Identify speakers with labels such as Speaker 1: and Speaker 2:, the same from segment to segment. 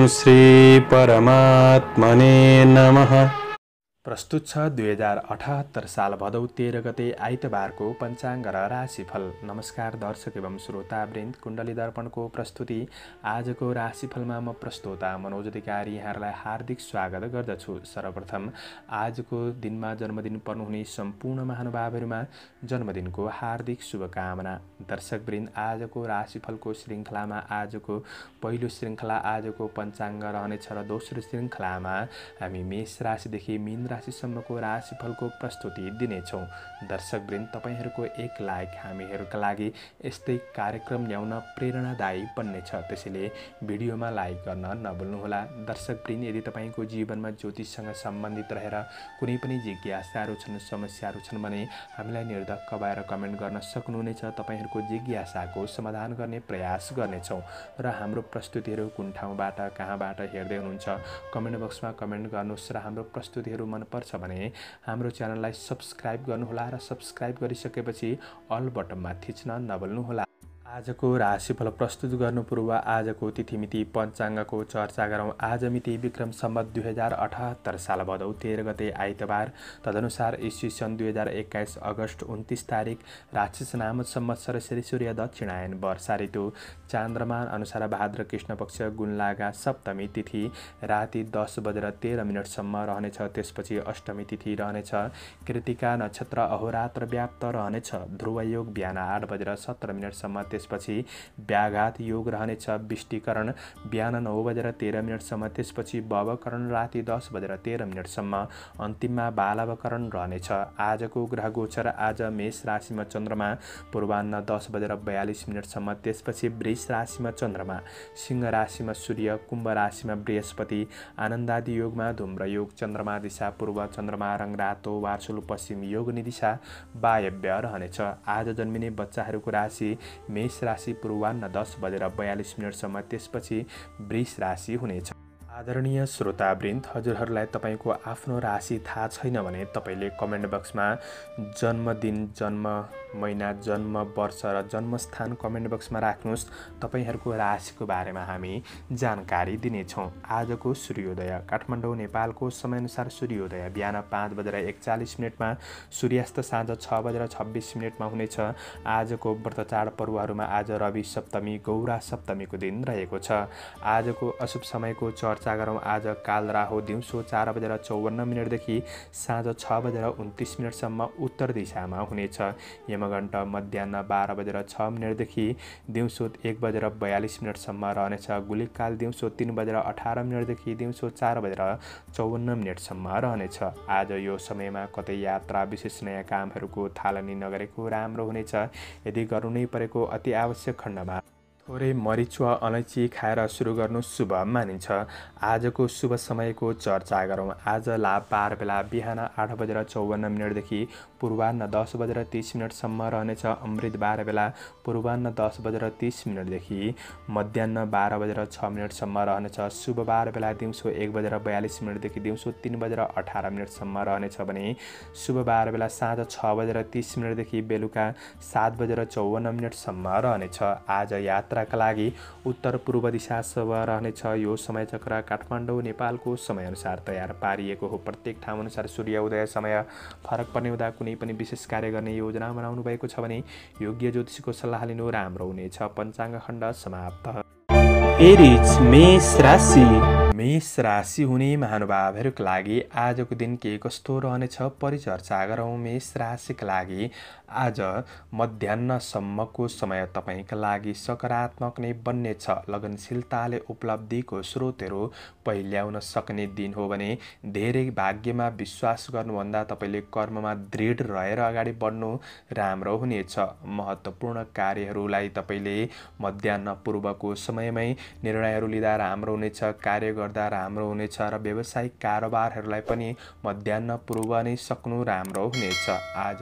Speaker 1: श्री परमात्मने नमः। प्रस्तुत छ 2078 साल भदौ 13 गते आइतबारको पञ्चाङ्ग र राशिफल। नमस्कार दर्शक एवं श्रोतावृन्द, कुण्डली दर्पणको प्रस्तुति आजको राशिफलमा म प्रस्तोता मनोज अधिकारी यहाँहरूलाई हार्दिक स्वागत गर्दछु। सर्वप्रथम आजको दिनमा जन्मदिन पर्नुहुने सम्पूर्ण महानुभावहरूमा जन्मदिनको हार्दिक शुभकामना। दर्शकवृन्द, आजको राशिफलको श्रृङ्खलामा आजको पहिलो श्रृङ्खला आजको पञ्चाङ्ग रहनेछ र दोस्रो श्रृङ्खलामा हामी मेष राशिदेखि मीन राशिसम्मको राशिफलको प्रस्तुति दिनेछौँ। दर्शकवृन्द, तपाईहरूको एक लाइक हामीहरूका लागि यस्तै कार्यक्रम ल्याउन प्रेरणादायी बन्नेछ, त्यसैले भिडियोमा लाइक गर्न नभुल्नुहोला। दर्शकवृन्द, यदि तपाईको जीवनमा ज्योतिषसँग सम्बन्धित रहेर कुनै पनि जिज्ञासाहरू छन्, समस्याहरू छन् भने हामीलाई निर्धक्क भएर कमेन्ट गर्न सक्नुहुनेछ। तपाईहरूको जिज्ञासाको समाधान गर्ने प्रयास गर्नेछौँ र हाम्रो प्रस्तुतिहरू कुन ठाउँबाट कहाँबाट हेर्दै हुनुहुन्छ कमेन्ट बक्समा कमेन्ट गर्नुहोस् र हाम्रो प्रस्तुतिहरू मनपर्छ भने हाम्रो च्यानललाई सब्स्क्राइब गर्नुहोला र सब्स्क्राइब गरिसकेपछि अल बटनमा थिच्न नभुल्नुहोला। आजको राशिफल प्रस्तुत गर्नु पूर्व आजको तिथिमिति पञ्चाङ्गको चर्चा गरौँ। आज मिति विक्रम सम्वत 2078 साल भदौ 13 गते आइतबार, तदनुसार ईस्वी सन् 2021 अगस्त 29 तारिक, राक्षस नाम संवत्सर श्री सूर्य दक्षिणायन वर्षा ऋतु, चान्द्रमा अनुसार भाद्र कृष्ण पक्ष गुणलागा सप्तमी तिथि राति 10:13 रहनेछ। त्यसपछि अष्टमी तिथि रहनेछ। कृतिका नक्षत्र अहोरात्र व्याप्त रहनेछ। ध्रुव योग बिहान 8:17 त्यसपछि व्याघात योग रहनेछ। विष्टिकरण बिहान 9:13 त्यसपछि भवकरण राति 10:13 अन्तिममा बालवकरण रहनेछ। आजको ग्रह गोचर आज मेष राशिमा चन्द्रमा पूर्वाह्न 10:42 त्यसपछि वृष राशिमा चन्द्रमा, सिंह राशिमा सूर्य, कुम्भ राशिमा बृहस्पति, आनन्दादि योगमा धूम्र योग, चन्द्रमा दिशा पूर्व, चन्द्रमा रङ रातो, वार्सुल पश्चिम, योगनी दिशा वायव्य रहनेछ। आज जन्मिने बच्चाहरूको राशि मेष राशि पूर्वाह्न 10:42 त्यसपछि वृष राशि हुनेछ। आदरणीय श्रोतावृन्द, हजुरहरूलाई तपाईँको आफ्नो राशि थाहा छैन भने तपाईँले कमेन्ट बक्समा जन्मदिन, जन्म महिना, जन्म वर्ष र जन्मस्थान कमेन्ट बक्समा राख्नुहोस्। तपाईँहरूको राशिको बारेमा हामी जानकारी दिनेछौँ। आजको सूर्योदय काठमाडौँ नेपालको समयअनुसार सूर्योदय बिहान 5:41 सूर्यास्त साँझ 6:26 हुनेछ। आजको व्रत चाड पर्वहरूमा आज रवि सप्तमी, गौरा सप्तमीको दिन रहेको छ। आजको अशुभ समयको चर्चा गरौँ। आज काल राहु दिउँसो 4:54 देखि साँझ 6:29 उत्तर दिशामा हुनेछ। यमघण्ट मध्याह्न 12:06 देखि दिउँसो 1:42 रहनेछ। गुलिक काल दिउँसो 3:18 देखि दिउँसो 4:54 रहनेछ। आज यो समयमा कतै यात्रा, विशेष नयाँ कामहरूको थालनी नगरेको राम्रो हुनेछ। यदि गर्नु नै परेको अति आवश्यक खण्डमा थोरै मरिच वा अलैँची खाएर सुरु गर्नु शुभ मानिन्छ। आजको शुभ समयको चर्चा गरौँ। आज लाभबार बेला बिहान 8:54 देखि पूर्वाह्न 10:30 रहनेछ। अमृतबार बेला पूर्वाह्न 10:30 देखि मध्याह्न 12:06 रहनेछ। शुभबार बेला दिउँसो 1:42 देखि दिउँसो 3:18 रहनेछ भने शुभबार बेला साँझ 6:30 देखि बेलुका 7:54 रहनेछ। आज यात्रा का लागि उत्तर पूर्व दिशा शुभ रहनेछ। यो समय चक्र काठमाडौँ नेपालको समयअनुसार तयार पारिएको हो। प्रत्येक ठाउँ अनुसार सूर्य उदय समय फरक पर्ने हुँदा कुनै पनि विशेष कार्य गर्ने योजना बनाउनु भएको छ भने योग्य ज्योतिषीको सल्लाह लिनु राम्रो हुनेछ। पञ्चाङ्ग खण्ड समाप्त। एरिज मेष राशि। मेष राशि हुने महानुभावहरूका लागि आजको दिन के कस्तो रहनेछ परिचर्चा गरौँ। मेष राशिका लागि आज मध्याह्नसम्मको समय तपाईँका लागि सकारात्मक नै बन्नेछ। लगनशीलताले उपलब्धिको स्रोतहरू पहिल्याउन सक्ने दिन हो भने धेरै भाग्यमा विश्वास गर्नुभन्दा तपाईँले कर्ममा दृढ रहेर अगाडि बढ्नु राम्रो हुनेछ। महत्त्वपूर्ण कार्यहरूलाई तपाईँले मध्याह्न पूर्वको समयमै निर्णयहरू लिँदा राम्रो हुनेछ। कार्य गर्दा राम्रो हुनेछ र व्यावसायिक कारोबारहरूलाई पनि मध्याह्न पूर्व नै सक्नु राम्रो हुनेछ। आज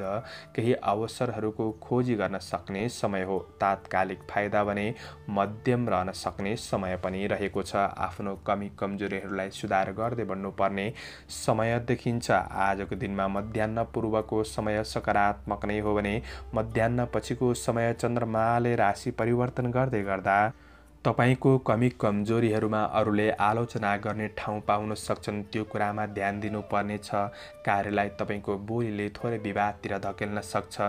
Speaker 1: केही अवसरहरूको खोजी गर्न सक्ने समय हो। तात्कालिक फाइदा भने मध्यम रहन सक्ने समय पनि रहेको छ। आफ्नो कमी कमजोरीहरूलाई सुधार गर्दै बढ्नुपर्ने समय देखिन्छ। आजको दिनमा मध्याह्न पूर्वको समय सकारात्मक नै हो भने मध्याह्न पछिको समय चन्द्रमाले राशि परिवर्तन गर्दै गर्दा तपाईको कमी कमजोरीहरूमा अरूले आलोचना गर्ने ठाउँ पाउन सक्छन्, त्यो कुरामा ध्यान दिनुपर्नेछ। कार्यलाई तपाईको बोलीले थोरै विवादतिर धकेल्न सक्छ।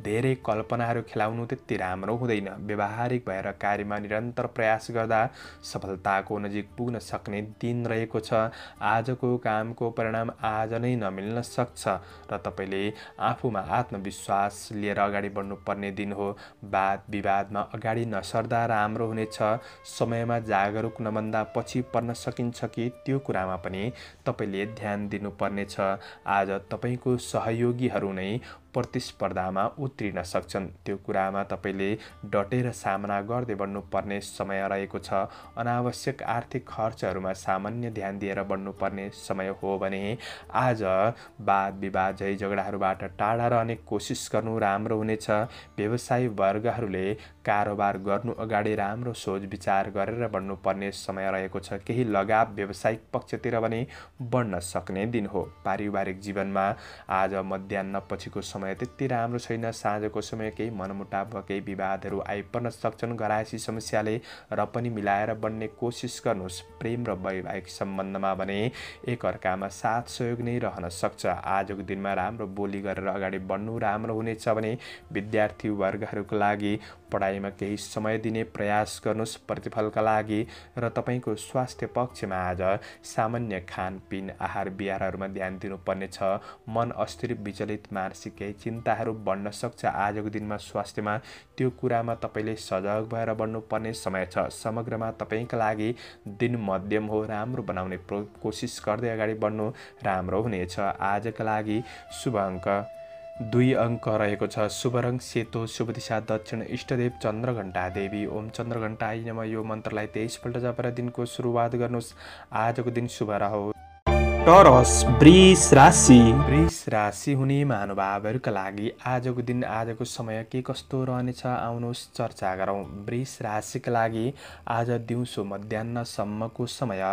Speaker 1: धेरै कल्पनाहरू खेलाउनु त्यति राम्रो हुँदैन। व्यवहारिक भएर कार्यमा निरन्तर प्रयास गर्दा सफलताको नजिक पुग्न सक्ने दिन रहेको छ। आजको कामको परिणाम आज नै नमिल्न सक्छ र तपाईले आफूमा आत्मविश्वास लिएर अगाडि बढ्नुपर्ने दिन हो। वाद विवादमा अगाडि नसर्दा राम्रो हुनेछ। समयमा जागरुक नबन्दा पछि पर्न सकिन्छ कि त्यो कुरामा पनि तपाईले ध्यान दिनुपर्नेछ। आज तपाईको सहयोगीहरू नै प्रतिस्पर्धामा उत्रिन सक्छन्, त्यो कुरामा तपाईले डटेर सामना गर्दै बढ्नुपर्ने समय रहेको छ। अनावश्यक आर्थिक खर्चहरूमा सामान्य ध्यान दिएर बढ्नुपर्ने समय हो भने आज वाद विवाद झै झगडाहरूबाट टाढा रहने कोसिस गर्नु राम्रो हुनेछ। व्यवसायी वर्गहरूले कारोबार गर्नु अगाडि राम्रो सोच विचार गरेर बढ्नुपर्ने समय रहेको छ। केही लगाव व्यावसायिक पक्षतिर पनि बढ्न सक्ने दिन हो। पारिवारिक जीवनमा आज मध्याह्न पछिको समय त्यति राम्रो छैन। साँझको समय केही मनमुटाव वा केही विवादहरू आइपर्न सक्छन्। घरायसी समस्याले र पनि मिलाएर बढ्ने कोसिस गर्नुहोस्। प्रेम र वैवाहिक सम्बन्धमा भने एकअर्कामा साथ सहयोग नै रहन सक्छ। आजको दिनमा राम्रो बोली गरेर अगाडि बढ्नु राम्रो हुनेछ भने विद्यार्थी वर्गहरूका लागि पढाइमा केही समय दिने प्रयास गर्नुहोस् प्रतिफलका लागि। र तपाईको स्वास्थ्य पक्षमा आज सामान्य खानपिन आहार विहारहरूमा ध्यान दिनुपर्नेछ। मन अस्थिर विचलित मानसिक केही चिन्ताहरू बढ्न सक्छ। आजको दिनमा स्वास्थ्यमा त्यो कुरामा तपाईले सजग भएर बढ्नुपर्ने समय छ। समग्रमा तपाईका लागि दिन मध्यम हो। राम्रो बनाउने कोसिस गर्दै अगाडि बढ्नु राम्रो हुनेछ। आजका लागि शुभ अङ्क 2 अङ्क रहेको छ। शुभ रङ सेतो, शुभ दिशा दक्षिण, इष्टदेव चन्द्रघण्टा देवी। ओम चन्द्रघण्टाय नमः यो मन्त्रलाई 23 पल्ट जपेर दिनको सुरुवात गर्नुहोस्। आजको दिन शुभ रहोस्।
Speaker 2: टोरस वृष राशि।
Speaker 1: वृष राशि हुने महानुभावहरूका लागि आजको दिन आजको समय के कस्तो रहनेछ आउनुहोस् चर्चा गरौँ। वृष राशिका लागि आज दिउँसो मध्याह्नसम्मको समय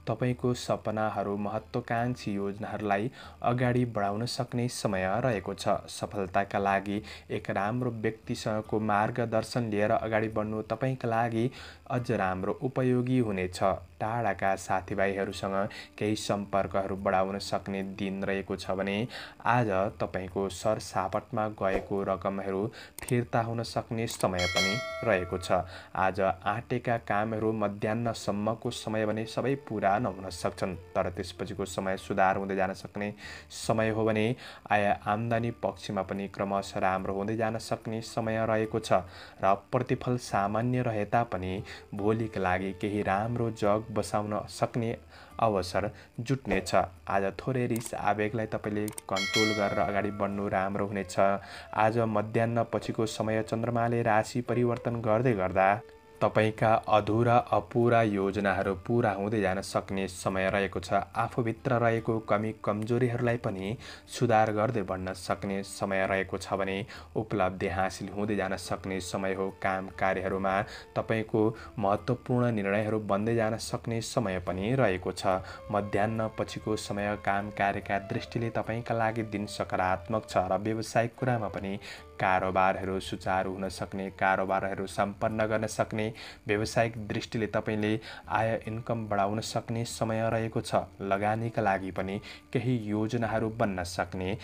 Speaker 1: तपाईको सपनाहरू महत्त्वकांक्षी योजनाहरूलाई अगाडि बढाउन सक्ने समय रहेको छ। सफलताका लागि एक राम्रो व्यक्तिसँगको मार्गदर्शन लिएर अगाडि बढ्नु तपाईका लागि अझ राम्रो उपयोगी हुनेछ। टाढाका साथीभाइहरूसँग केही सम्पर्कहरू बढाउन सक्ने दिन रहेको छ भने आज तपाईको सरसापटमा गएको रकमहरू फिर्ता हुन सक्ने समय पनि रहेको छ। आज आँटेका कामहरू मध्याह्नसम्मको समय भने सबै पुरा नहुन सक्छन्, तर त्यसपछिको समय सुधार हुँदै जान सक्ने समय हो भने आय आम्दानी पक्षमा पनि क्रमशः राम्रो हुँदै जान सक्ने समय रहेको छ र प्रतिफल सामान्य रहे तापनि भोलिका लागि केही राम्रो जग बसाउन सक्ने अवसर जुट्नेछ। आज थोरै रिस आवेगलाई तपाईले कन्ट्रोल गरेर अगाडि बढ्नु राम्रो हुनेछ। आज मध्याह्न पछिको समय चन्द्रमाले राशि परिवर्तन गर्दै गर्दा तपाईका अधुरा अपुरा योजनाहरू पूरा हुँदै जान सक्ने समय रहेको छ। आफूभित्र रहेको कमी कमजोरीहरूलाई पनि सुधार गर्दै बढ्न सक्ने समय रहेको छ भने उपलब्धि हासिल हुँदै जान सक्ने समय हो। काम कार्यहरूमा तपाईको महत्त्वपूर्ण निर्णयहरू बन्दै जान सक्ने समय पनि रहेको छ। मध्याह्न पछिको समय काम कार्यका दृष्टिले तपाईका लागि दिन सकारात्मक छ र व्यावसायिक कुरामा पनि कारोबारहरू सुचारू हुन सक्ने, कारोबारहरू सम्पन्न गर्न सक्ने, व्यावसायिक दृष्टिले तपाईले आय इन्कम बढाउन सक्ने समय रहेको छ। लगानीका लागि पनि केही योजनाहरू बन्न सक्ने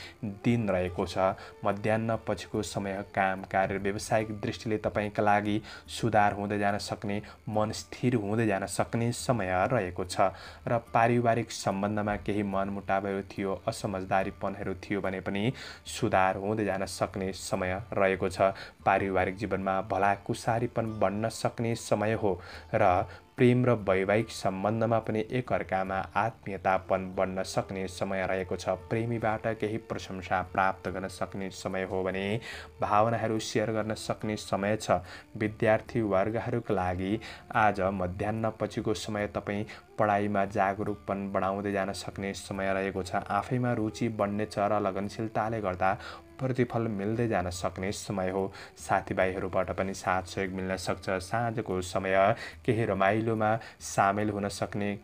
Speaker 1: दिन रहेको छ। मध्याह्न पछिको समय काम कार्य व्यावसायिक दृष्टिले तपाईका लागि सुधार हुँदै जान सक्ने, मन स्थिर हुँदै जान सक्ने समय रहेको छ र पारिवारिक सम्बन्धमा केही मनमुटावहरू थियो, असमझदारीपनहरू थियो भने पनि सुधार हुँदै जान सक्ने समय रहेको छ। पारिवारिक जीवनमा भलाकुसारीपन बढ्न सक्ने समय हो र प्रेम र वैवाहिक सम्बन्धमा पनि एकअर्कामा आत्मीयतापन बढ्न सक्ने समय रहेको छ। प्रेमीबाट केही प्रशंसा प्राप्त गर्न सक्ने समय हो भने भावनाहरू सेयर गर्न सक्ने समय छ। विद्यार्थी वर्गहरूका लागि आज मध्याह्न पछिको समय तपाईँ पढाइमा जागरुकपन बढाउँदै जान सक्ने समय रहेको छ। आफैमा रुचि बढ्नेछ र लगनशीलताले गर्दा प्रतिफल मिल्दै जान सक्ने समय हो। साथीभाइहरूबाट पनि साथ सहयोग मिल्न सक्छ। साँझको समय केही रमाइलोमा सामेल हुन सक्ने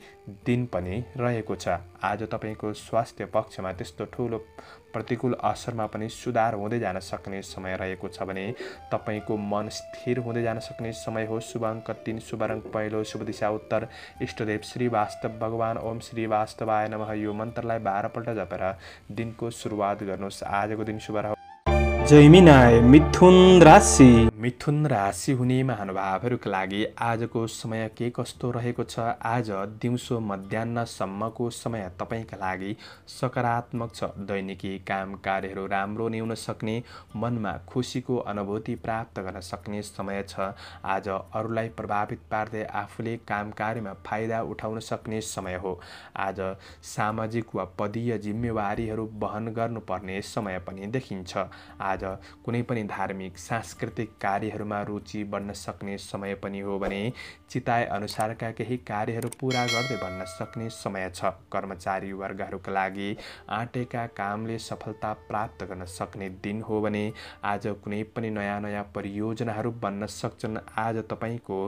Speaker 1: दिन पनि रहेको छ। आज तपाईको स्वास्थ्य पक्षमा त्यस्तो ठुलो प्रतिकूल असरमा पनि सुधार हुँदै जान सक्ने समय रहेको छ भने तपाईको मन स्थिर हुँदै जान सक्ने समय हो। शुभ अङ्क 3, शुभ रङ पहेँलो, शुभ दिशा उत्तर, इष्टदेव श्री वास्तव भगवान ओम श्री वास्तवाय नमः यो मन्त्रलाई 12 पल्ट जपेर दिनको सुरुवात गर्नुहोस्। आजको दिन शुभ रह्यो।
Speaker 2: जैमिनाय मिथुन राशि।
Speaker 1: मिथुन राशि हुने महानुभावहरूका लागि आजको समय के कस्तो रहेको छ? आज दिउँसो मध्याह्नसम्मको समय तपाईँका लागि सकारात्मक छ। दैनिकी काम कार्यहरू राम्रो नै हुन सक्ने, मनमा खुसीको अनुभूति प्राप्त गर्न सक्ने समय छ। आज अरूलाई प्रभावित पार्दै आफूले काम कार्यमा फाइदा उठाउन सक्ने समय हो। आज सामाजिक वा पदीय जिम्मेवारीहरू वहन गर्नुपर्ने समय पनि देखिन्छ। आज कुनै पनि धार्मिक सांस्कृतिक कार्यहरूमा रुचि बढ्न सक्ने समय पनि हो भने चिताए अनुसारका केही कार्यहरू पूरा गर्दै बढ्न सक्ने समय छ। कर्मचारी वर्गहरूका लागि आँटेका कामले सफलता प्राप्त गर्न सक्ने दिन हो भने आज कुनै पनि नयाँ परियोजनाहरू बन्न सक्छन्। आज तपाईँको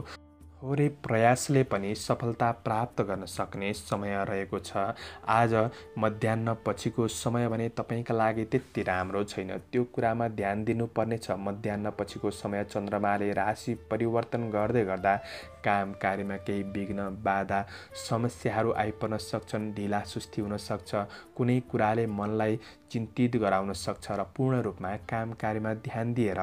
Speaker 1: थोरै प्रयासले पनि सफलता प्राप्त गर्न सक्ने समय रहेको छ। आज मध्याह्न पछिको समय भने तपाईँका लागि त्यति राम्रो छैन, त्यो कुरामा ध्यान दिनुपर्नेछ। मध्याह्न पछिको समय चन्द्रमाले राशि परिवर्तन गर्दै गर्दा काम कार्यमा केही विघ्न बाधा समस्याहरू आइपर्न सक्छन्। ढिला सुस्ती हुन सक्छ, कुनै कुराले मनलाई चिन्तित गराउन सक्छ र पूर्ण रूपमा काम कार्यमा ध्यान दिएर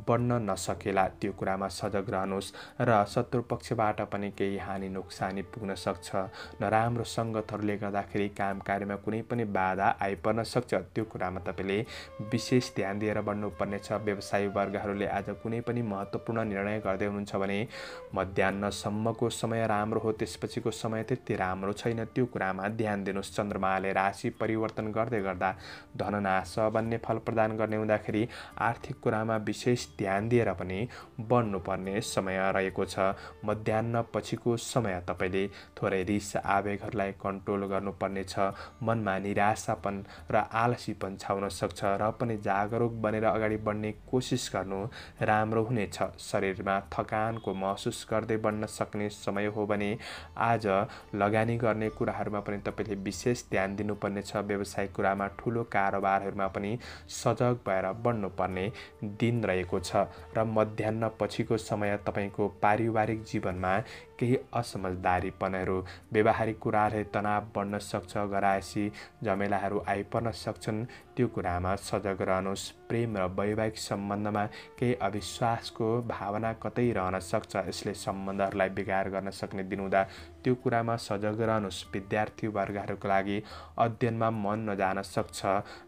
Speaker 1: बढ्न नसकेला, त्यो कुरामा सजग रहनुहोस्। र शत्रु पक्षबाट पनि केही हानि नोक्सानी पुग्न सक्छ। नराम्रो सङ्गतहरूले गर्दाखेरि काम कार्यमा कुनै पनि बाधा आइपर्न सक्छ, त्यो कुरामा तपाईँले विशेष ध्यान दिएर बढ्नुपर्नेछ। व्यवसायी वर्गहरूले आज कुनै पनि महत्त्वपूर्ण निर्णय गर्दै हुनुहुन्छ भने मध्याह्नसम्मको समय राम्रो हो, त्यसपछिको समय त्यति राम्रो छैन, त्यो कुरामा ध्यान दिनुहोस्। चन्द्रमाले राशि परिवर्तन गर्दै गर्दा धननाश भन्ने फल प्रदान गर्ने हुँदाखेरि आर्थिक कुरामा विशेष ध्यान दिएर पनि बढ्नुपर्ने समय रहेको छ। मध्याह्न पछिको समय तपाईँले थोरै रिस आवेगहरूलाई कन्ट्रोल गर्नुपर्नेछ। मनमा निराशापन र आलसीपन छाउन सक्छ र पनि जागरुक बनेर अगाडि बढ्ने कोसिस गर्नु राम्रो हुनेछ। शरीरमा थकानको महसुस गर्दै बढ्न सक्ने समय हो भने आज लगानी गर्ने कुराहरूमा पनि तपाईँले विशेष ध्यान दिनुपर्नेछ। व्यवसायिक कुरामा ठुलो कारोबारहरूमा पनि सजग भएर बढ्नुपर्ने दिन रहेको छ। र मध्याह्न पछिको समय तपाईँको पारिवारिक जीवनमा केही असमझदारीपनहरू, व्यावहारिक कुराहरूले तनाव बढ्न सक्छ, घरायसी झमेलाहरू आइपर्न सक्छन्, त्यो कुरामा सजग रहनुहोस्। प्रेम र वैवाहिक सम्बन्धमा केही अविश्वासको भावना कतै रहन सक्छ, यसले सम्बन्धहरूलाई बिगार गर्न सक्ने दिन हुँदा त्यो कुरामा सजग रहनुहोस्। विद्यार्थी वर्गहरूका लागि अध्ययनमा मन नजान सक्छ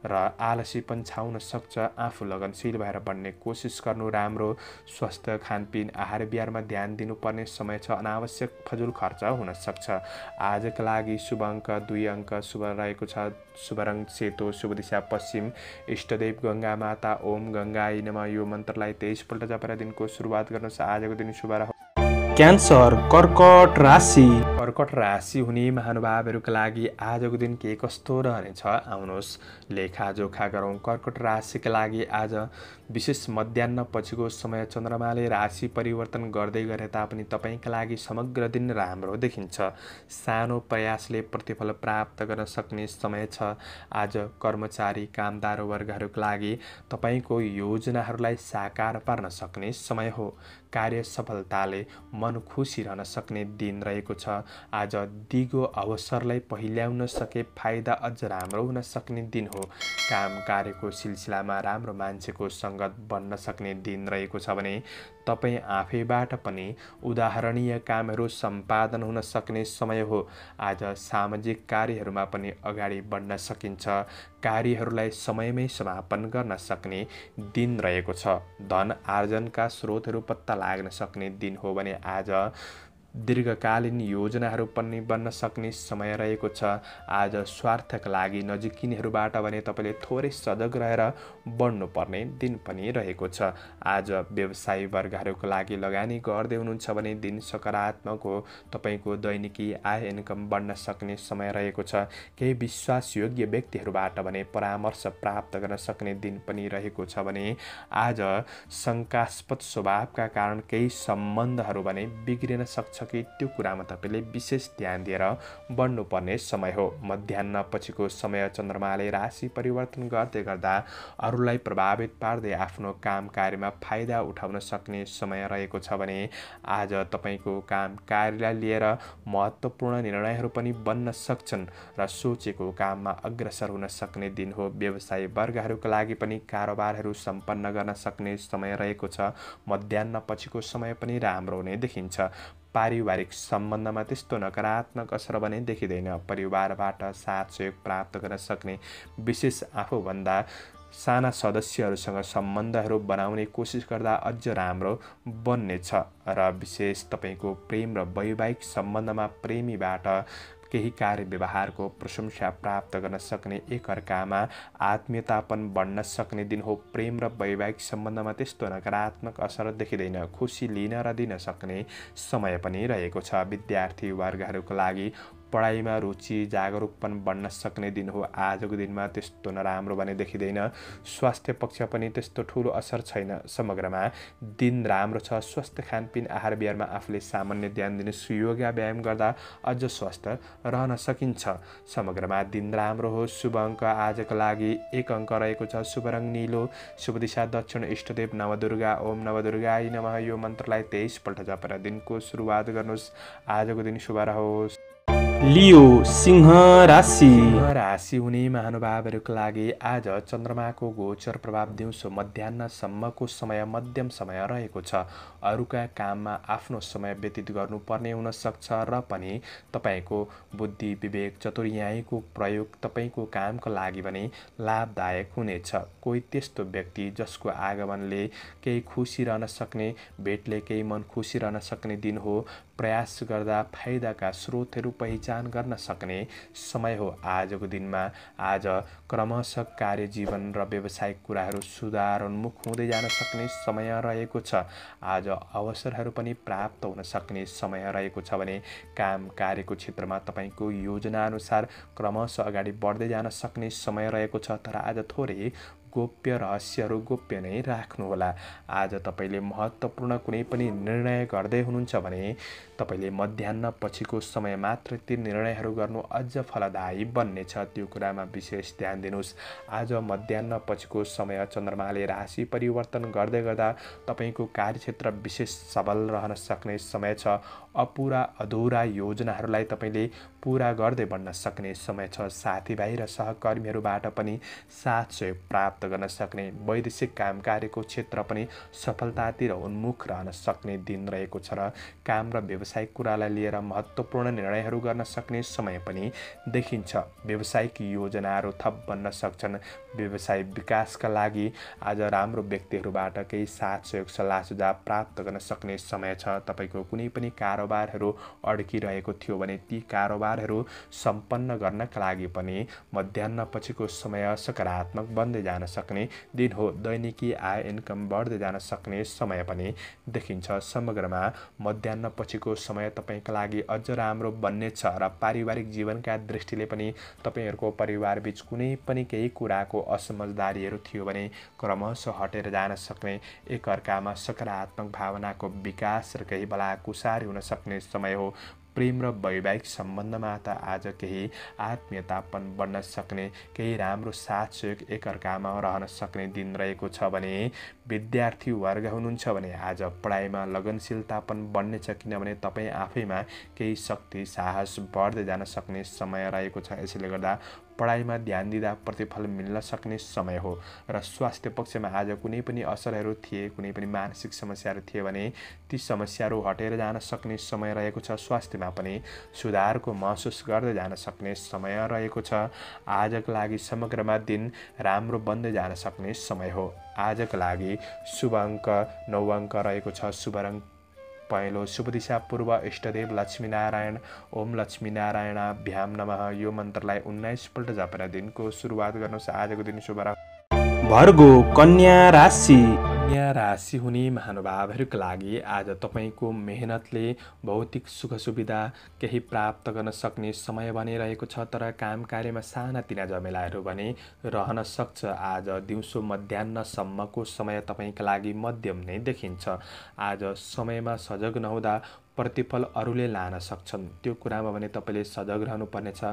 Speaker 1: र आलसीपन छाउन सक्छ, आफू लगनशील भएर बढ्ने कोसिस गर्नु राम्रो। स्वस्थ खानपिन आहार विहारमा ध्यान दिनुपर्ने समय छ, अनावश्यक फजुल खर्च हुन सक्छ। आजका लागि शुभ अङ्क 2 अङ्क शुभ रहेको छ, शुभ रङ सेतो, शुभ दिशा पश्चिम, इष्टदेव गङ्गा माता ओम गङ्गाई नमः यो मन्त्रलाई 23 पल्ट जपेर दिनको सुरुवात गर्नुहोस्। आजको दिन शुभ रह्यो।
Speaker 2: क्यान्सर कर्कट राशि।
Speaker 1: कर्कट राशि हुने महानुभावहरूका लागि आजको दिन के कस्तो रहनेछ आउनुहोस् लेखाजोखा गरौँ। कर्कट राशिका लागि आज विशेष मध्याह्न पछिको समय चन्द्रमाले राशि परिवर्तन गर्दै गरे तापनि तपाईँका लागि समग्र दिन राम्रो देखिन्छ। सानो प्रयासले प्रतिफल प्राप्त गर्न सक्ने समय छ। आज कर्मचारी कामदार वर्गहरूका लागि तपाईँको योजनाहरूलाई साकार पार्न सक्ने समय हो। कार्य सफलताले मन खुसी रहन सक्ने दिन रहेको छ। आज दिगो अवसरलाई पहिल्याउन सके फाइदा अझ राम्रो हुन सक्ने दिन हो। काम कार्यको सिलसिलामा राम्रो मान्छेको सङ्गत बन्न सक्ने दिन रहेको छ भने तपाईँ आफैबाट पनि उदाहरणीय कामहरू सम्पादन हुन सक्ने समय हो। आज सामाजिक कार्यहरूमा पनि अगाडि बढ्न सकिन्छ। कार्यहरूलाई समयमै समापन गर्न सक्ने दिन रहेको छ। धन आर्जनका स्रोतहरू पत्ता लाग्न सक्ने दिन हो भने आज दीर्घकालीन योजनाहरू पनि बन्न सक्ने समय रहेको छ। आज स्वार्थका लागि नजिकिनेहरूबाट भने तपाईँले थोरै सजग रहेर बढ्नुपर्ने दिन पनि रहेको छ। आज व्यवसायी वर्गहरूको लागि लगानी गर्दै हुनुहुन्छ भने दिन सकारात्मक हो। तपाईँको दैनिकी आय इन्कम बढ्न सक्ने समय रहेको छ। केही विश्वासयोग्य व्यक्तिहरूबाट भने परामर्श प्राप्त गर्न सक्ने दिन पनि रहेको छ भने आज शङ्कास्पद स्वभावका कारण केही सम्बन्धहरू भने बिग्रिन सक्छ। कि त्यो कुरामा तपाईँले विशेष ध्यान दिएर बढ्नुपर्ने समय हो। मध्याह्न पछिको समय चन्द्रमाले राशि परिवर्तन गर्दै गर्दा अरूलाई प्रभावित पार्दै आफ्नो काम कार्यमा फाइदा उठाउन सक्ने समय रहेको छ भने आज तपाईँको काम कार्यलाई लिएर महत्त्वपूर्ण निर्णयहरू पनि बन्न सक्छन् र सोचेको काममा अग्रसर हुन सक्ने दिन हो। व्यवसायी वर्गहरूका लागि पनि कारोबारहरू सम्पन्न गर्न सक्ने समय रहेको छ। मध्याह्न पछिको समय पनि राम्रो हुने देखिन्छ। पारिवारिक सम्बन्धमा त्यस्तो नकारात्मक असर भने देखिँदैन। परिवारबाट साथ सहयोग प्राप्त गर्न सक्ने, विशेष आफूभन्दा साना सदस्यहरूसँग सम्बन्धहरू बनाउने कोसिस गर्दा अझ राम्रो बन्नेछ र विशेष तपाईँको प्रेम र वैवाहिक सम्बन्धमा प्रेमीबाट केही कार्य व्यवहारको प्रशंसा प्राप्त गर्न सक्ने, एकअर्कामा आत्मीयतापन बढ्न सक्ने दिन हो। प्रेम र वैवाहिक सम्बन्धमा त्यस्तो नकारात्मक असर देखिँदैन। खुसी लिन र दिन सक्ने समय पनि रहेको छ। विद्यार्थी वर्गहरूका लागि पढाइमा रुचि जागरुकपन बढ्न सक्ने दिन हो। आजको दिनमा त्यस्तो नराम्रो भने देखिँदैन। स्वास्थ्य पक्ष पनि त्यस्तो ठुलो असर छैन। समग्रमा दिन राम्रो छ। स्वस्थ खानपिन आहार विहारमा आफूले सामान्य ध्यान दिनुहोस्। योगा व्यायाम गर्दा अझ स्वस्थ रहन सकिन्छ। समग्रमा दिन राम्रो हो। शुभ अङ्क आजको लागि 1 अङ्क रहेको छ। शुभ रङ नीलो, शुभ दिशा दक्षिण, इष्टदेव नवदुर्गा। ओम नवदुर्गाय नमः यो मन्त्रलाई 23 पल्ट जपेर दिनको सुरुवात गर्नुहोस्। आजको दिन शुभ रहोस्।
Speaker 2: लियो सिंह राशि।
Speaker 1: राशि हुने महानुभावहरूका लागि आज चन्द्रमाको गोचर प्रभाव दिउँसो मध्याह्नसम्मको समय मध्यम समय रहेको छ। अरूका काममा आफ्नो समय व्यतीत गर्नुपर्ने हुन सक्छ र पनि तपाईँको बुद्धि विवेक चतुर्याइँको प्रयोग तपाईँको कामको लागि पनि लाभदायक हुनेछ। कोही त्यस्तो व्यक्ति जसको आगमनले केही खुसी रहन सक्ने, भेटले केही मन खुसी रहन सक्ने दिन हो। प्रयास गर्दा फाइदाका स्रोतहरू पहिचान गर्न सक्ने समय हो। आजको दिनमा आज क्रमशः कार्यजीवन र व्यावसायिक कुराहरू सुधारोन्मुख हुँदै जान सक्ने समय रहेको छ। आज अवसरहरू पनि प्राप्त हुन सक्ने समय रहेको छ भने काम कार्यको क्षेत्रमा तपाईँको योजनाअनुसार क्रमशः अगाडि बढ्दै जान सक्ने समय रहेको छ। तर आज थोरै गोप्य रहस्यहरू गोप्य नै राख्नुहोला। आज तपाईँले महत्त्वपूर्ण कुनै पनि निर्णय गर्दै हुनुहुन्छ भने तपाईँले मध्याह्न पछिको समय मात्र ती निर्णयहरू गर्नु अझ फलदायी बन्नेछ। त्यो कुरामा विशेष ध्यान दिनुहोस्। आज मध्याह्न पछिको समय चन्द्रमाले राशि परिवर्तन गर्दै गर्दा तपाईँको कार्यक्षेत्र विशेष सबल रहन सक्ने समय छ। अपुरा अधुरा योजनाहरूलाई तपाईँले पुरा गर्दै बढ्न सक्ने समय छ। साथीभाइ र सहकर्मीहरूबाट पनि साथ सहयोग प्राप्त गर्न सक्ने, वैदेशिक काम कार्यको क्षेत्र पनि सफलतातिर उन्मुख रहन सक्ने दिन रहेको छ र काम र व्यावसायिक कुरालाई लिएर महत्त्वपूर्ण निर्णयहरू गर्न सक्ने समय पनि देखिन्छ। व्यावसायिक योजनाहरू थप बन्न सक्छन्। व्यवसाय विकासका लागि आज राम्रो व्यक्तिहरूबाट केही साथ सहयोग सल्लाह सुझाव प्राप्त गर्न सक्ने समय छ। तपाईँको कुनै पनि कारोबारहरू अड्किरहेको थियो भने ती कारोबारहरू सम्पन्न गर्नका लागि पनि मध्याह्न पछिको समय सकारात्मक बन्दै जान सक्ने दिन हो। दैनिकी आय इन्कम बढ्दै जान सक्ने समय पनि देखिन्छ। समग्रमा मध्याह्न पछिको समय तपाईँका लागि अझ राम्रो बन्नेछ र पारिवारिक जीवनका दृष्टिले पनि तपाईँहरूको परिवारबीच कुनै पनि केही कुराको असमझदारीहरू थियो भने क्रमशः हटेर जान सक्ने, एकअर्कामा सकारात्मक भावनाको विकास र केही भलाकुसारी हुन सक्ने समय हो। प्रेम र वैवाहिक सम्बन्धमा त आज केही आत्मीयतापन बढ्न सक्ने, केही राम्रो साथ सहयोग एकअर्कामा रहन सक्ने दिन रहेको छ भने विद्यार्थी वर्ग हुनुहुन्छ भने आज पढाइमा लगनशीलतापन बढ्नेछ। किनभने तपाईँ आफैमा केही शक्ति साहस बढ्दै जान सक्ने समय रहेको छ। यसैले गर्दा पढाइमा ध्यान दिँदा प्रतिफल मिल्न सक्ने समय हो। र स्वास्थ्य पक्षमा आज कुनै पनि असरहरू थिए, कुनै पनि मानसिक समस्याहरू थिए भने ती समस्याहरू हटेर जान सक्ने समय रहेको छ। स्वास्थ्यमा पनि सुधारको महसुस गर्दै जान सक्ने समय रहेको छ। आजको लागि समग्रमा दिन राम्रो बन्दै जान सक्ने समय हो। आजको लागि शुभ अङ्क 9 अङ्क रहेको छ। शुभ रङ पहेँलो, शुभ दिशा पूर्व, इष्टदेव लक्ष्मीनारायण। ओम लक्ष्मीनारायणाभ्याम नमः यो मन्त्रलाई 19 पल्ट जपेर दिनको सुरुवात गर्नुहोस्। आजको दिन शुभ रङ
Speaker 2: भर्गो कन्या राशि।
Speaker 1: कन्या राशि हुने महानुभावहरूका लागि आज तपाईँको मेहनतले भौतिक सुख सुविधा केही प्राप्त गर्न सक्ने समय बनिरहेको छ। तर काम कार्यमा सानातिना झमेलाहरू भने रहन सक्छ। आज दिउँसो मध्याह्नसम्मको समय तपाईँका लागि मध्यम नै देखिन्छ। आज समयमा सजग नहुँदा प्रतिफल अरूले लान सक्छन्। त्यो कुरामा भने तपाईँले सजग रहनुपर्नेछ।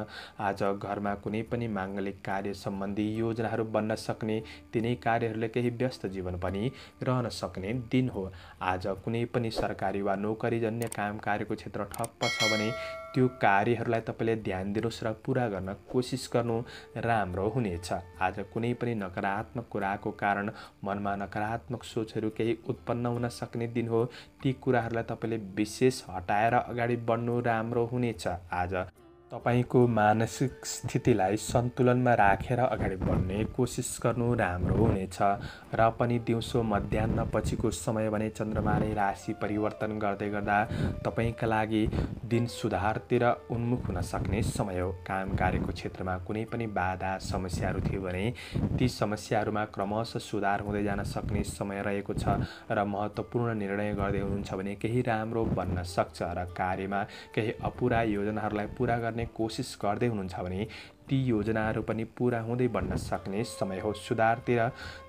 Speaker 1: आज घरमा कुनै पनि माङ्गलिक कार्य सम्बन्धी योजनाहरू बन्न सक्ने, तिनै कार्यहरूले केही व्यस्त जीवन पनि रहन सक्ने दिन हो। आज कुनै पनि सरकारी वा नोकरीजन्य काम कार्यको क्षेत्र ठप्प छ भने त्यो कार्यहरूलाई तपाईँले ध्यान दिनुहोस् र पुरा गर्न कोसिस गर्नु राम्रो हुनेछ। आज कुनै पनि नकारात्मक कुराको कारण मनमा नकारात्मक सोचहरू केही उत्पन्न हुन सक्ने दिन हो। ती कुराहरूलाई तपाईँले विशेष हटाएर अगाडि बढ्नु राम्रो हुनेछ। आज तपाईको मानसिक स्थितिलाई सन्तुलनमा राखेर अगाडि बढ्ने कोसिस गर्नु राम्रो हुनेछ। र पनि दिउँसो मध्याह्न पछिको समय भने चन्द्रमाले राशि परिवर्तन गर्दै गर्दा तपाईका लागि दिन सुधारतिर उन्मुख हुन सक्ने समय हो। काम कार्यको क्षेत्रमा कुनै पनि बाधा समस्याहरू थियो भने ती समस्याहरूमा क्रमशः सुधार हुँदै जान सक्ने समय रहेको छ। र महत्त्वपूर्ण निर्णय गर्दै हुनुहुन्छ भने केही राम्रो बन्न सक्छ। र कार्यमा केही अपुरा योजनाहरूलाई पुरा गर्ने कोसिस गर्दै हुनुहुन्छ भने ती योजनाहरू पनि पुरा हुँदै बन्न सक्ने समय हो। सुधारतिर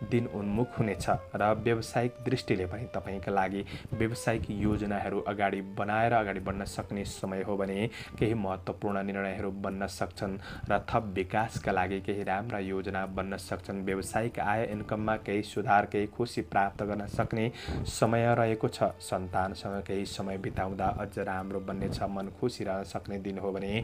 Speaker 1: दिन उन्मुख हुनेछ। र व्यावसायिक दृष्टिले पनि तपाईँका लागि व्यावसायिक योजनाहरू अगाडि बनाएर अगाडि बढ्न सक्ने समय हो भने केही महत्त्वपूर्ण निर्णयहरू बन्न सक्छन् र थप विकासका लागि केही राम्रा योजना बन्न सक्छन्। व्यावसायिक आय इन्कममा केही सुधार, केही खुसी प्राप्त गर्न सक्ने समय रहेको छ। सन्तानसँग केही समय बिताउँदा अझ राम्रो बन्नेछ, मन खुसी रहन सक्ने दिन हो भने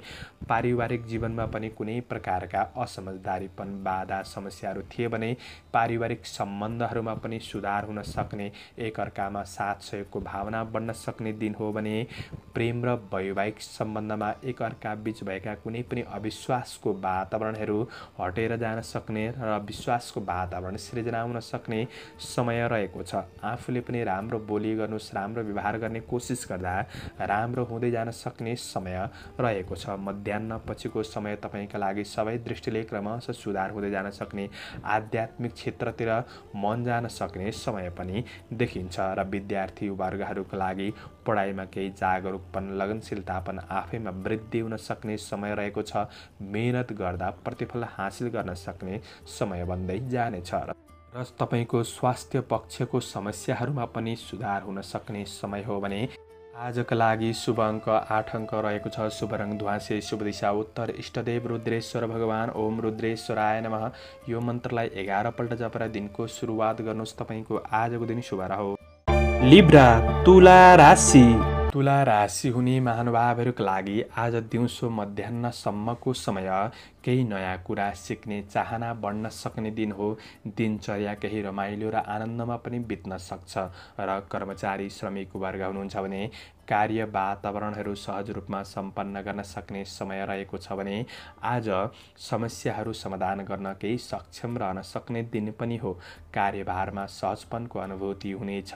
Speaker 1: पारिवारिक जीवनमा पनि कुनै प्रकारका असमझदारीपन, बाधा समस्याहरू थिए भने पारिवारिक सम्बन्धहरूमा पनि सुधार हुन सक्ने, एकअर्कामा साथ सहयोगको भावना बढ्न सक्ने दिन हो भने प्रेम र वैवाहिक सम्बन्धमा एकअर्का बीच भएका कुनै पनि अविश्वासको वातावरणहरू हटेर जान सक्ने र विश्वासको वातावरण सृजना हुन सक्ने समय रहेको छ। आफूले पनि राम्रो बोली गर्नुहोस्, राम्रो व्यवहार गर्ने कोसिस गर्दा राम्रो हुँदै जान सक्ने समय रहेको छ। मध्याह्न पछिको समय तपाईँका लागि सबै दृष्टिले क्रमशः सुधार हुँदै जान सक्ने, आध्यात्मिक क्षेत्रतिर मन जान सक्ने समय पनि देखिन्छ। र विद्यार्थी वर्गहरूका लागि पढाइमा केही जागरुकपन, लगनशीलतापन आफैमा वृद्धि हुन सक्ने समय रहेको छ। मेहनत गर्दा प्रतिफल हासिल गर्न सक्ने समय बन्दै जानेछ। र तपाईँको स्वास्थ्य पक्षको समस्याहरूमा पनि सुधार हुन सक्ने समय हो भने आजका लागि शुभ अङ्क 8 अङ्क रहेको छ। शुभ रङ ध्वाँसे, शुभ दिशा उत्तर, इष्टदेव रुद्रेश्वर भगवान ओम रुद्रेश्वराय नमः। यो मन्त्रलाई 11 पल्ट जपेर दिनको सुरुवात गर्नुहोस्। तपाईँको आजको दिन शुभ रहोस्।
Speaker 2: लिब्रा तुला राशि।
Speaker 1: तुला राशि हुने महानुभावहरूका लागि आज दिउँसो मध्याह्नसम्मको समय केही नयाँ कुरा सिक्ने चाहना बढ्न सक्ने दिन हो। दिनचर्या केही रमाइलो र आनन्दमा पनि बित्न सक्छ। र कर्मचारी श्रमिक वर्ग हुनुहुन्छ भने कार्य वातावरणहरू सहज रूपमा सम्पन्न गर्न सक्ने समय रहेको छ भने आज समस्याहरू समाधान गर्न केही सक्षम रहन सक्ने दिन पनि हो। कार्यभारमा सहजपनको अनुभूति हुनेछ।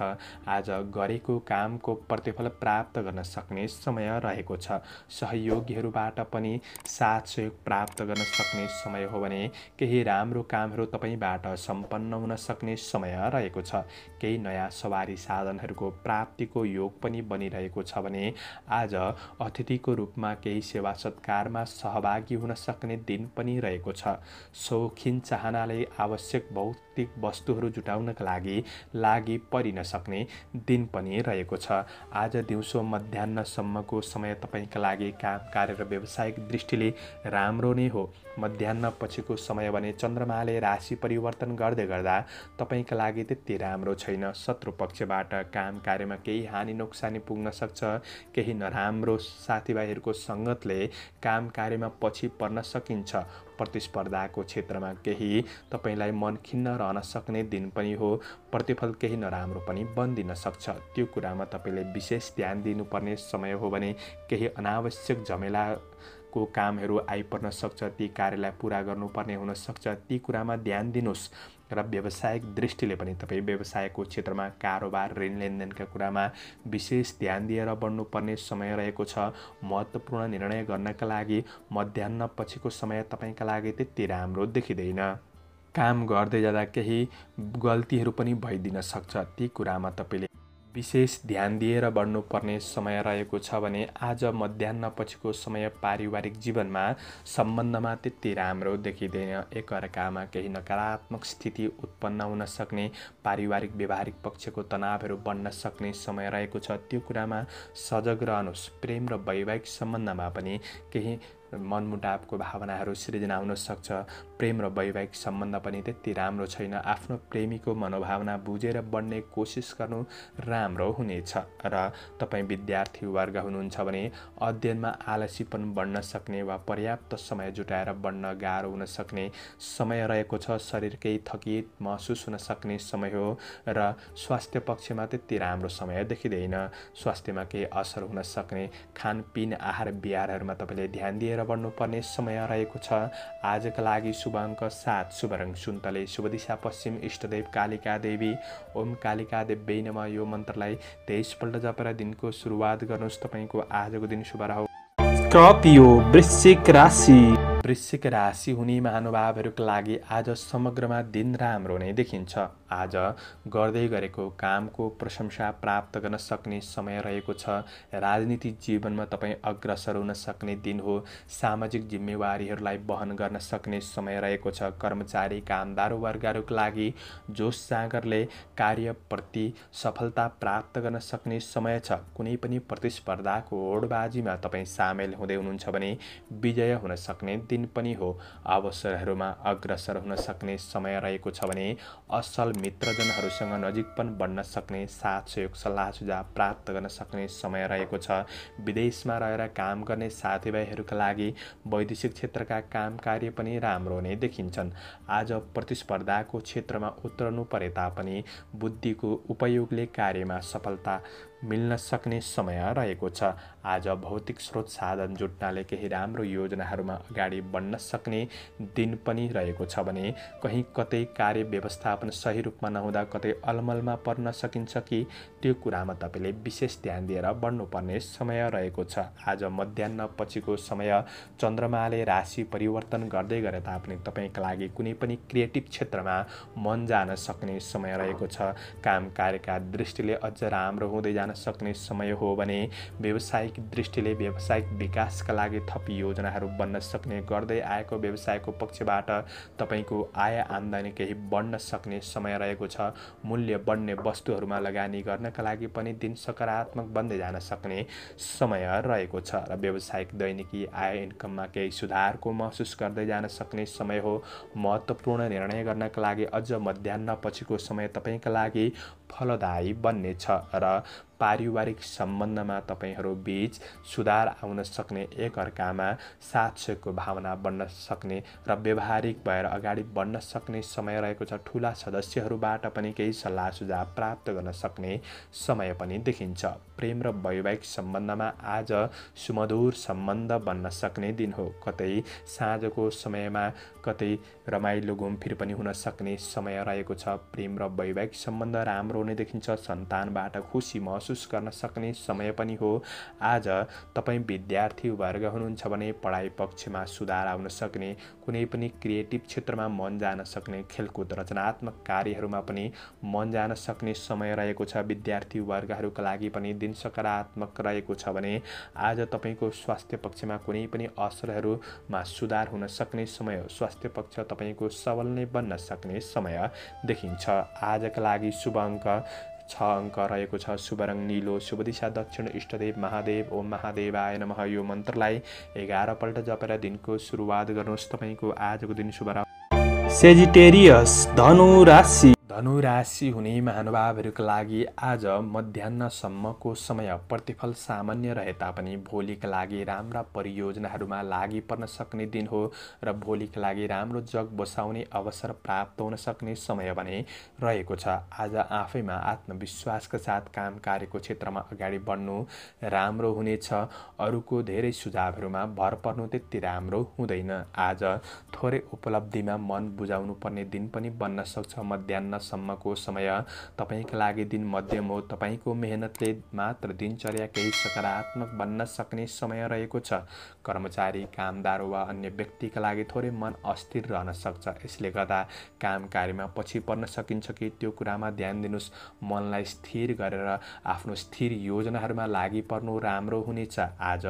Speaker 1: आज गरेको कामको प्रतिफल प्राप्त गर्न सक्ने समय रहेको छ। सहयोगीहरूबाट पनि साथ सहयोग प्राप्त गर्न सक्ने समय हो भने केही राम्रो कामहरू तपाईँबाट सम्पन्न हुन सक्ने समय रहेको छ। केही नयाँ सवारी साधनहरूको प्राप्तिको योग पनि बनिरहेको छ भने आज अतिथिको रूपमा केही सेवा सत्कारमा सहभागी हुन सक्ने दिन पनि रहेको छ। शौखिन चाहनाले आवश्यक भौतिक वस्तुहरू जुटाउनका लागि परिन सक्ने दिन पनि रहेको छ। आज दिउँसो मध्याह्नसम्मको समय तपाईँका लागि काम कार्य र व्यावसायिक दृष्टिले राम्रो नै हो। मध्याह्न पछिको समय भने चन्द्रमाले राशि परिवर्तन गर्दै गर्दा तपाईँका लागि त्यति राम्रो छैन। शत्रु पक्षबाट काम कार्यमा केही हानि नोक्सानी पुग्न सक्छ। केही नराम्रो साथीभाइहरूको सङ्गतले काम कार्यमा पछि पर्न सकिन्छ। प्रतिस्पर्धाको क्षेत्रमा केही तपाईँलाई मन खिन्न रहन सक्ने दिन पनि हो। प्रतिफल केही नराम्रो पनि बन्दिन सक्छ। त्यो कुरामा तपाईँले विशेष ध्यान दिनुपर्ने समय हो भने केही अनावश्यक झमेलाको कामहरू आइपर्न सक्छ। ती कार्यलाई पुरा गर्नुपर्ने हुन सक्छ। ती कुरामा ध्यान दिनुहोस्। र व्यावसायिक दृष्टिले पनि तपाईँ व्यवसायको क्षेत्रमा कारोबार ऋण लेनदेनका कुरामा विशेष ध्यान दिएर बढ्नुपर्ने समय रहेको छ। महत्त्वपूर्ण निर्णय गर्नका लागि मध्याह्न पछिको समय तपाईँका लागि त्यति राम्रो देखिँदैन। काम गर्दै जाँदा केही गल्तीहरू पनि भइदिन सक्छ। ती कुरामा तपाईँले विशेष ध्यान दिएर बढ्नुपर्ने समय रहेको छ भने आज मध्याह्नपछिको समय पारिवारिक जीवनमा सम्बन्धमा त्यति राम्रो देखिँदैन। एकअर्कामा केही नकारात्मक स्थिति उत्पन्न हुन सक्ने, पारिवारिक व्यवहारिक पक्षको तनावहरू बढ्न सक्ने समय रहेको छ। त्यो कुरामा सजग रहनुहोस्। प्रेम र वैवाहिक सम्बन्धमा पनि केही मनमुटावको भावनाहरू सिर्जना हुन सक्छ। प्रेम र वैवाहिक सम्बन्ध पनि त्यति राम्रो छैन। आफ्नो प्रेमीको मनोभावना बुझेर बढ्ने कोसिस गर्नु राम्रो हुनेछ। र तपाईँ विद्यार्थी वर्ग हुनुहुन्छ भने अध्ययनमा आलसीपन बढ्न सक्ने वा पर्याप्त समय जुटाएर बढ्न गाह्रो हुन सक्ने समय रहेको छ। शरीर केही थकित महसुस हुन सक्ने समय हो र स्वास्थ्य पक्षमा त्यति राम्रो समय देखिँदैन। स्वास्थ्यमा केही असर हुन सक्ने खानपिन आहार विहारहरूमा तपाईँले ध्यान दिएर बढ्नुपर्ने समय रहेको छ। आजका लागि शुभ अङ्क 7, शुभ रङ सुन्तले, शुभ दिशा पश्चिम, इष्टदेव कालिका देवी। ओम कालिका देव्यै नमः यो मन्त्रलाई 23 पल्ट जपेर दिनको सुरुवात गर्नुहोस्। तपाईँको आजको दिन शुभ रहोस्।
Speaker 2: स्कर्पियो वृश्चिक राशि।
Speaker 1: वृश्चिक राशि हुने महानुभावहरूका लागि आज समग्रमा दिन राम्रो नै देखिन्छ। आज गर्दै गरेको कामको प्रशंसा प्राप्त गर्न सक्ने समय रहेको छ। राजनीतिक जीवनमा तपाईँ अग्रसर हुन सक्ने दिन हो। सामाजिक जिम्मेवारीहरूलाई वहन गर्न सक्ने समय रहेको छ। कर्मचारी कामदार वर्गहरूका लागि जोस जाँगरले कार्यप्रति सफलता प्राप्त गर्न सक्ने समय छ। कुनै पनि प्रतिस्पर्धाको होडबाजीमा तपाईँ सामेल हुँदै हुनुहुन्छ भने विजय हुन सक्ने दिन पनि हो। अवसरहरूमा अग्रसर हुन सक्ने समय रहेको छ भने असल मित्रजनहरूसँग नजिकपन बढ्न सक्ने, साथ सहयोग सल्लाह सुझाव प्राप्त गर्न सक्ने समय रहेको छ। विदेशमा रहेर काम गर्ने साथीभाइहरूका लागि वैदेशिक क्षेत्रका काम कार्य पनि राम्रो नै देखिन्छन्। आज प्रतिस्पर्धाको क्षेत्रमा उत्रनु परे तापनि बुद्धिको उपयोगले कार्यमा सफलता मिल्न सक्ने समय रहेको छ। आज भौतिक स्रोत साधन जुट्नाले केही राम्रो योजनाहरूमा अगाडि बढ्न सक्ने दिन पनि रहेको छ भने कहीँ कतै कार्य व्यवस्थापन सही रूपमा नहुँदा कतै अलमलमा पर्न सकिन्छ कि त्यो कुरामा तपाईँले विशेष ध्यान दिएर बढ्नुपर्ने समय रहेको छ। आज मध्याह्न पछिको समय चन्द्रमाले राशि परिवर्तन गर्दै गरे तापनि तपाईँका लागि कुनै पनि क्रिएटिभ क्षेत्रमा मन जान सक्ने समय रहेको छ। काम कार्यका दृष्टिले अझ राम्रो हुँदै जान सक्ने समय हो भने व्यावसायिक दृष्टिले व्यावसायिक विकासका लागि थप योजनाहरू बन्न सक्ने, गर्दै आएको व्यवसायको पक्षबाट तपाईँको आय आम्दानी केही बढ्न सक्ने समय रहेको छ। मूल्य बढ्ने वस्तुहरूमा लगानी गर्नका लागि पनि दिन सकारात्मक बन्दै जान सक्ने समय रहेको छ र व्यावसायिक दैनिकी आय इन्कममा केही सुधारको महसुस गर्दै जान सक्ने समय हो। महत्त्वपूर्ण निर्णय गर्नका लागि अझ मध्याह्न पछिको समय तपाईँका लागि फलदायी बन्नेछ र पारिवारिक सम्बन्धमा तपाईँहरू बीच सुधार आउन सक्ने, एकअर्कामा साथ सहयोगको भावना बढ्न सक्ने र व्यवहारिक भएर अगाडि बढ्न सक्ने समय रहेको छ। ठुला सदस्यहरूबाट पनि केही सल्लाह सुझाव प्राप्त गर्न सक्ने समय पनि देखिन्छ। प्रेम र वैवाहिक सम्बन्धमा आज सुमधुर सम्बन्ध बन्न सक्ने दिन हो। कतै साँझको समयमा कतै रमाइलो घुमफिर पनि हुन सक्ने समय रहेको छ। प्रेम र वैवाहिक सम्बन्ध राम्रो नै देखिन्छ। सन्तानबाट खुसी महसुस गर्न सक्ने समय पनि हो। आज तपाईँ विद्यार्थी वर्ग हुनुहुन्छ भने पढाइ पक्षमा सुधार आउन सक्ने, कुनै पनि क्रिएटिभ क्षेत्रमा मन जान सक्ने, खेलकुद रचनात्मक कार्यहरूमा पनि मन जान सक्ने समय रहेको छ। विद्यार्थी वर्गहरूका लागि पनि दिन सकारात्मक रहेको छ भने आज तपाईँको स्वास्थ्य पक्षमा कुनै पनि असरहरूमा सुधार हुन सक्ने समय हो। स्वास्थ्य पक्ष तपाईँको सबल नै बन्न सक्ने समय देखिन्छ। आजका लागि शुभ अङ्क 6 अङ्क रहेको छ। शुभ रङ नीलो, शुभ दिशा दक्षिण, इष्टदेव महादेव। ओम महादेवाय नमः यो मन्त्रलाई 11 पल्ट जपेर दिनको सुरुवात गर्नुहोस्। तपाईँको आजको दिन शुभ रहोस्।
Speaker 2: सेजिटेरियस धनु राशि।
Speaker 1: धनु राशि हुने महानुभावहरूका लागि आज मध्याह्नसम्मको समय प्रतिफल सामान्य रहे तापनि भोलिका लागि राम्रा परियोजनाहरूमा लागि पर्न सक्ने दिन हो र भोलिका लागि राम्रो जग बसाउने अवसर प्राप्त हुन सक्ने समय भने रहेको छ। आज आफैमा आत्मविश्वासका साथ काम कार्यको क्षेत्रमा अगाडि बढ्नु राम्रो हुनेछ। अरूको धेरै सुझावहरूमा भर पर्नु त्यति राम्रो हुँदैन। आज थोरै उपलब्धिमा मन बुझाउनु पर्ने दिन पनि बन्न सक्छ। मध्याह्न मध्याह्नसम्मको समय तपाईँका लागि दिन मध्यम हो। तपाईँको मेहनतले मात्र दिनचर्या केही सकारात्मक बन्न सक्ने समय रहेको छ। कर्मचारी, कामदार वा अन्य व्यक्तिका लागि थोरै मन अस्थिर रहन सक्छ। यसले गर्दा काम कार्यमा पछि पर्न सकिन्छ कि त्यो कुरामा ध्यान दिनुहोस्। मनलाई स्थिर गरेर आफ्नो स्थिर योजनाहरूमा लागि पर्नु राम्रो हुनेछ। आज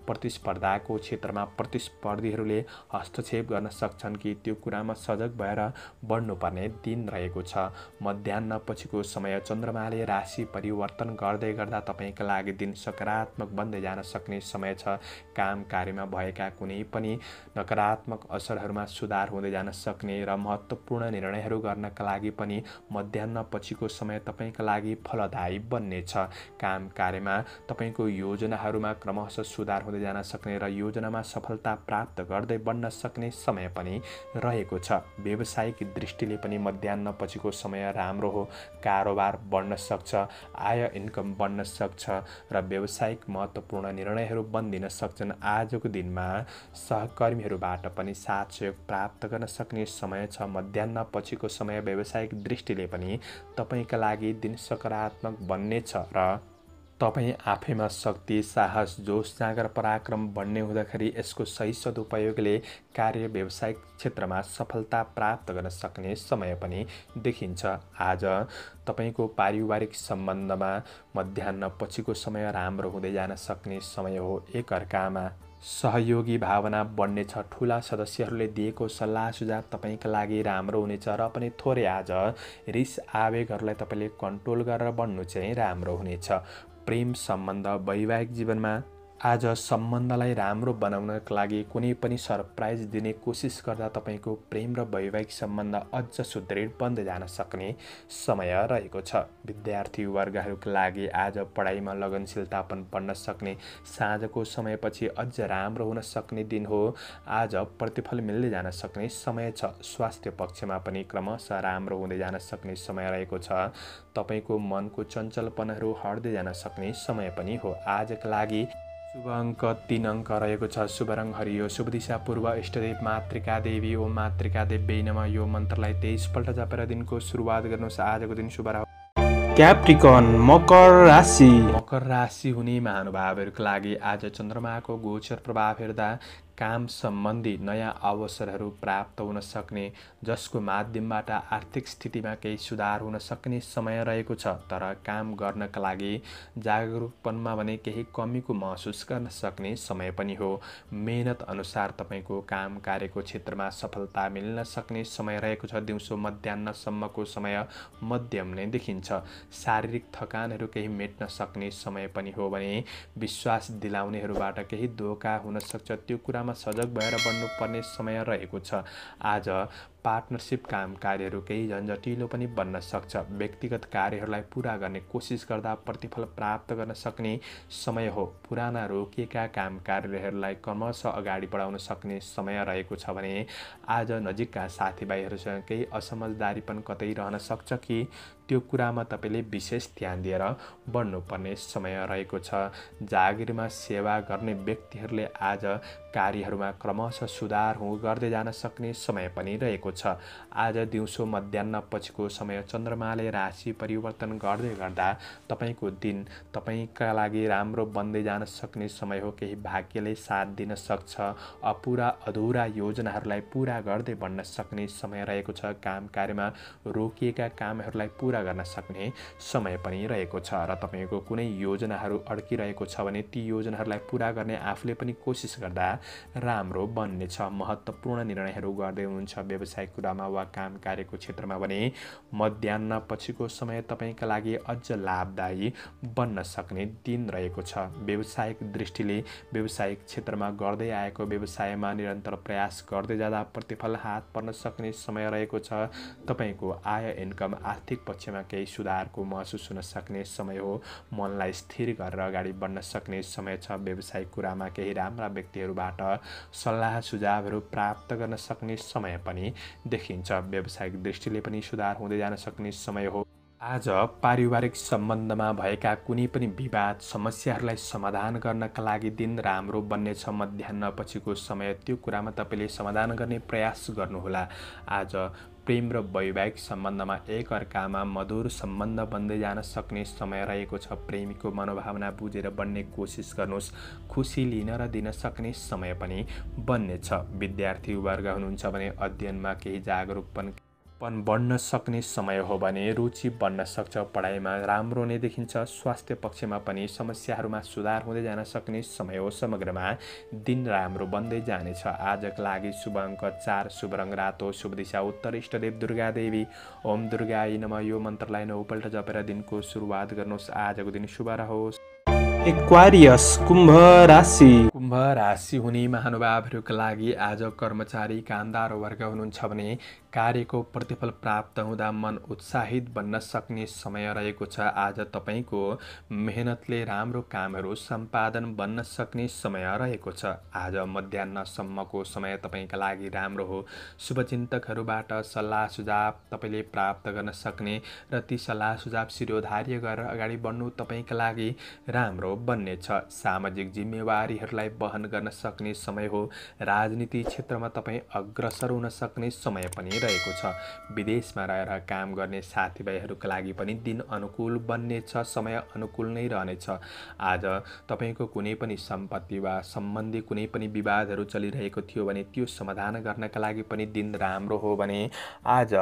Speaker 1: प्रतिस्पर्धाको क्षेत्रमा प्रतिस्पर्धीहरूले हस्तक्षेप गर्न सक्छन् कि त्यो कुरामा सजग भएर बढ्नुपर्ने दिन रहेको छ। मध्याह्न पछिको समय चन्द्रमाले राशि परिवर्तन गर्दै गर्दा तपाईँका लागि दिन सकारात्मक बन्दै जान सक्ने समय छ। काम कार्यमा भएका कुनै पनि नकारात्मक असरहरूमा सुधार हुँदै जान सक्ने र महत्त्वपूर्ण निर्णयहरू गर्नका लागि पनि मध्याह्न पछिको समय तपाईँका लागि फलदायी बन्नेछ। काम कार्यमा तपाईँको योजनाहरूमा क्रमशः सुधार हुँदै जान सक्ने र योजनामा सफलता प्राप्त गर्दै बढ्न सक्ने समय पनि रहेको छ। व्यावसायिक दृष्टिले पनि मध्याह्न पछिको समय राम्रो हो। कारोबार बढ्न सक्छ, आय इन्कम बढ्न सक्छ र व्यावसायिक महत्त्वपूर्ण निर्णयहरू बन्दिन सक्छन्। आजको दिनमा सहकर्मीहरूबाट पनि साथ सहयोग प्राप्त गर्न सक्ने समय छ। मध्याह्न पछिको समय व्यावसायिक दृष्टिले पनि तपाईँका लागि दिन सकारात्मक बन्नेछ र तपाईँ आफैमा शक्ति, साहस, जोश, जाँगर, पराक्रम बढ्ने हुँदाखेरि यसको सही सदुपयोगले कार्य व्यावसायिक क्षेत्रमा सफलता प्राप्त गर्न सक्ने समय पनि देखिन्छ। आज तपाईँको पारिवारिक सम्बन्धमा मध्याह्न पछिको समय राम्रो हुँदै जान सक्ने समय हो। एकअर्कामा सहयोगी भावना बढ्नेछ। ठुला सदस्यहरूले दिएको सल्लाह सुझाव तपाईँका लागि राम्रो हुनेछ र पनि थोरै आज रिस आवेगहरूलाई तपाईँले कन्ट्रोल गरेर बढ्नु चाहिँ राम्रो हुनेछ। प्रेम सम्बन्ध, वैवाहिक जीवनमा आज सम्बन्धलाई राम्रो बनाउनका लागि कुनै पनि सरप्राइज दिने कोसिस गर्दा तपाईँको प्रेम र वैवाहिक सम्बन्ध अझ सुदृढ बन्दै जान सक्ने समय रहेको छ। विद्यार्थी वर्गहरूका लागि आज पढाइमा लगनशीलतापन बढ्न सक्ने, साँझको समयपछि अझ राम्रो हुन सक्ने दिन हो। आज प्रतिफल मिल्दै जान सक्ने समय छ। स्वास्थ्य पक्षमा पनि क्रमशः राम्रो हुँदै जान सक्ने समय रहेको छ। तपाईँको मनको चञ्चलपनहरू हट्दै जान सक्ने समय पनि हो। आजका लागि शुभ अङ्क 3 अङ्क रहेको छ। शुभ रङ हरियो, शुभ दिशा पूर्व, इष्टदेव मातृका देवी ओम मातृका देवी नमः। यो मन्त्रलाई 23 पल्ट जपेर दिनको सुरुवात गर्नुहोस्। आजको दिन शुभ रह्यो।
Speaker 2: क्याप्रिकन मकर राशि।
Speaker 1: मकर राशि हुने महानुभावहरूका लागि आज चन्द्रमाको गोचर प्रभाव हेर्दा काम सम्बन्धी नयाँ अवसरहरू प्राप्त हुन सक्ने, जसको माध्यमबाट आर्थिक स्थितिमा केही सुधार हुन सक्ने समय रहेको छ। तर काम गर्नका लागि जागरुकपनमा भने केही कमीको महसुस गर्न सक्ने समय पनि हो। मेहनत अनुसार तपाईँको काम कार्यको क्षेत्रमा सफलता मिल्न सक्ने समय रहेको छ। दिउँसो मध्याह्नसम्मको समय मध्यम नै देखिन्छ। शारीरिक थकानहरू केही मेट्न सक्ने समय पनि हो भने विश्वास दिलाउनेहरूबाट केही धोका हुन सक्छ। त्यो कुरामा सजग भएर बढ्नुपर्ने समय रहेको छ। आज पार्टनरसिप काम कार्यहरू केही झन्झटिलो पनि बन्न सक्छ। व्यक्तिगत कार्यहरूलाई पूरा गर्ने कोसिस गर्दा प्रतिफल प्राप्त गर्न सक्ने समय हो। पुराना रोकिएका काम कार्यहरूलाई क्रमशः अगाडि बढाउन सक्ने समय रहेको छ भने आज नजिकका साथीभाइहरूसँग केही असमझदारीपन कतै रहन सक्छ कि त्यो कुरामा तपाईँले विशेष ध्यान दिएर बढ्नुपर्ने समय रहेको छ। जागिरमा सेवा गर्ने व्यक्तिहरूले आज कार्यहरूमा क्रमशः सुधार गर्दै जान सक्ने समय पनि रहेको छ। आज दिउँसो मध्याह्न पछिको समय चन्द्रमाले राशि परिवर्तन गर्दै गर्दा तपाईँको दिन तपाईँका लागि राम्रो बन्दै जान सक्ने समय हो। केही भाग्यले साथ दिन सक्छ। अपुरा अधुरा योजनाहरूलाई पूरा गर्दै बढ्न सक्ने समय रहेको छ। काम कार्यमा रोकिएका कामहरूलाई पूरा गर्न सक्ने समय पनि रहेको छ र तपाईँको कुनै योजनाहरू अड्किरहेको छ भने ती योजनाहरूलाई पूरा गर्ने आफूले पनि कोसिस गर्दा राम्रो बन्नेछ। महत्त्वपूर्ण निर्णयहरू गर्दै हुनुहुन्छ व्यवसायिक कुरामा वा काम कार्यको क्षेत्रमा भने मध्याह्न पछिको समय तपाईँका लागि अझ लाभदायी बन्न सक्ने दिन रहेको छ। व्यावसायिक दृष्टिले व्यावसायिक क्षेत्रमा गर्दै आएको व्यवसायमा निरन्तर प्रयास गर्दै जाँदा प्रतिफल हात पर्न सक्ने समय रहेको छ। तपाईँको आय इन्कम आर्थिक पक्षमा केही सुधारको महसुस हुन सक्ने समय हो। मनलाई स्थिर गरेर अगाडि बढ्न सक्ने समय छ। व्यावसायिक कुरामा केही राम्रा व्यक्तिहरूबाट सल्लाह सुझावहरू प्राप्त गर्न सक्ने समय पनि देखिन्छ। व्यावसायिक दृष्टिले पनि सुधार हुँदै जान सक्ने समय हो। आज पारिवारिक सम्बन्धमा भएका कुनै पनि विवाद समस्याहरूलाई समाधान गर्नका लागि दिन राम्रो बन्नेछ। मध्याह्नपछिको समय त्यो कुरामा तपाईँले समाधान गर्ने प्रयास गर्नुहोला। आज प्रेम र वैवाहिक सम्बन्धमा एकअर्कामा मधुर सम्बन्ध बन्दै जान सक्ने समय रहेको छ। प्रेमीको मनोभावना बुझेर बन्ने कोसिस गर्नुहोस्। खुसी लिन र दिन सक्ने समय पनि बन्नेछ। विद्यार्थी वर्ग हुनुहुन्छ भने अध्ययनमा केही जागरुकपन बढ्न सक्ने समय हो भने रुचि बढ्न सक्छ। पढाइमा राम्रो नै देखिन्छ। स्वास्थ्य पक्षमा पनि समस्याहरूमा सुधार हुँदै जान सक्ने समय हो। समग्रमा दिन राम्रो बन्दै जानेछ। आजका लागि शुभ अङ्क 4, शुभ रङ रातो, शुभ दिशा उत्तर, इष्टदेव दुर्गा देवी। ओम दुर्गाय नमः यो मन्त्रलाई 9 पल्ट जपेर दिनको सुरुवात गर्नुहोस्। आजको दिन शुभ रहोस्।
Speaker 2: एक्वारियस कुम्भ राशि।
Speaker 1: कुम्भ राशि हुने महानुभावहरूका लागि आज कर्मचारी कामदार वर्ग हुनुहुन्छ भने कार्यको प्रतिफल प्राप्त हुँदा मन उत्साहित बन्न सक्ने समय रहेको छ। आज तपाईँको मेहनतले राम्रो कामहरू सम्पादन बन्न सक्ने समय रहेको छ। आज मध्याह्नसम्मको समय तपाईँका लागि राम्रो हो। शुभचिन्तकहरूबाट सल्लाह सुझाव तपाईँले प्राप्त गर्न सक्ने र ती सल्लाह सुझाव शिरोधार्य गरेर अगाडि बढ्नु तपाईँका लागि राम्रो बन्नेछ। सामाजिक जिम्मेवारीहरूलाई वहन गर्न सक्ने समय हो। राजनीति क्षेत्रमा तपाईँ अग्रसर हुन सक्ने समय पनि रहेको छ। विदेशमा रहेर काम गर्ने साथीभाइहरूका लागि पनि दिन अनुकूल बन्नेछ। समय अनुकूल नै रहनेछ। आज तपाईँको कुनै पनि सम्पत्ति वा सम्बन्धी कुनै पनि विवादहरू चलिरहेको थियो भने त्यो समाधान गर्नका लागि पनि दिन राम्रो हो भने आज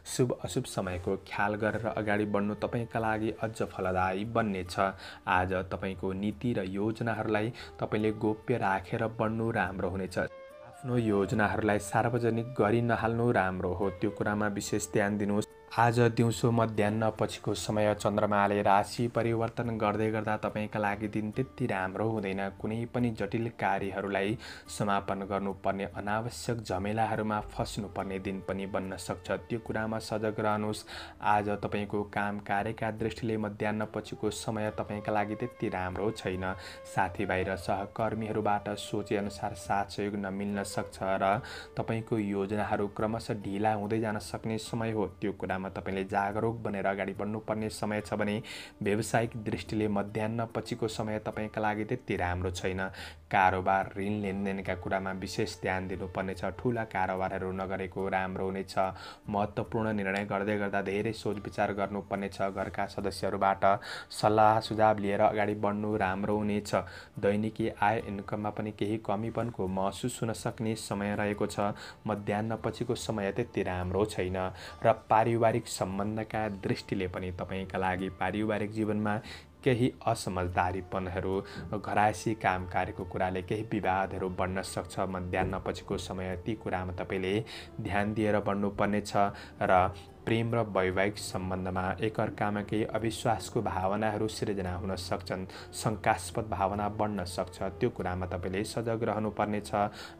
Speaker 1: शुभ अशुभ समयको ख्याल गरेर अगाडि बढ्नु तपाईँका लागि अझ फलदायी बन्नेछ। आज तपाईँको नीति र योजनाहरूलाई तपाईँले गोप्य राखेर बढ्नु राम्रो हुनेछ। आफ्नो योजनाहरूलाई सार्वजनिक गरी नहाल्नु राम्रो हो। त्यो कुरामा विशेष ध्यान दिनुहोस्। आज दिउँसो मध्याह्नपछिको समय चन्द्रमाले राशि परिवर्तन गर्दै गर्दा तपाईँका लागि दिन त्यति राम्रो हुँदैन। कुनै पनि जटिल कार्यहरूलाई समापन गर्नुपर्ने अनावश्यक झमेलाहरूमा फस्नुपर्ने दिन पनि बन्न सक्छ। त्यो कुरामा सजग रहनुहोस्। आज तपाईँको काम कार्यका दृष्टिले मध्याह्नपछिको समय तपाईँका लागि त्यति राम्रो छैन। साथीभाइ र सहकर्मीहरूबाट सोचेअनुसार साथ सहयोग नमिल्न सक्छ र तपाईँको योजनाहरू क्रमशः ढिला हुँदै जान सक्ने समय हो। त्यो कुरामा तपाईँले जागरुक बनेर अगाडि बढ्नुपर्ने समय छ भने व्यावसायिक दृष्टिले मध्याह्नपछिको समय तपाईँका लागि त्यति राम्रो छैन। कारोबार ऋण लेनदेनका कुरामा विशेष ध्यान दिनुपर्नेछ। ठुला कारोबारहरू नगरेको राम्रो हुनेछ। महत्त्वपूर्ण निर्णय गर्दै गर्दा धेरै सोच विचार गर्नुपर्नेछ। घरका सदस्यहरूबाट सल्लाह सुझाव लिएर अगाडि बढ्नु राम्रो हुनेछ। दैनिकी आय इन्कममा पनि केही कमीपनको महसुस हुन सक्ने समय रहेको छ। मध्याह्नपछिको समय त्यति राम्रो छैन र पारिवारिक सम्बन्धका दृष्टिले पनि तपाईँका लागि पारिवारिक जीवनमा केही असमझदारीपनहरू, घरायसी काम कार्यको कुराले केही विवादहरू बढ्न सक्छ। मध्याह्नपछिको समय ती कुरामा तपाईँले ध्यान दिएर बढ्नुपर्नेछ र प्रेम र वैवाहिक सम्बन्धमा एकअर्कामा केही अविश्वासको भावनाहरू सिर्जना हुन सक्छन्। शङ्कास्पद भावना बढ्न सक्छ। त्यो कुरामा तपाईँले सजग रहनुपर्नेछ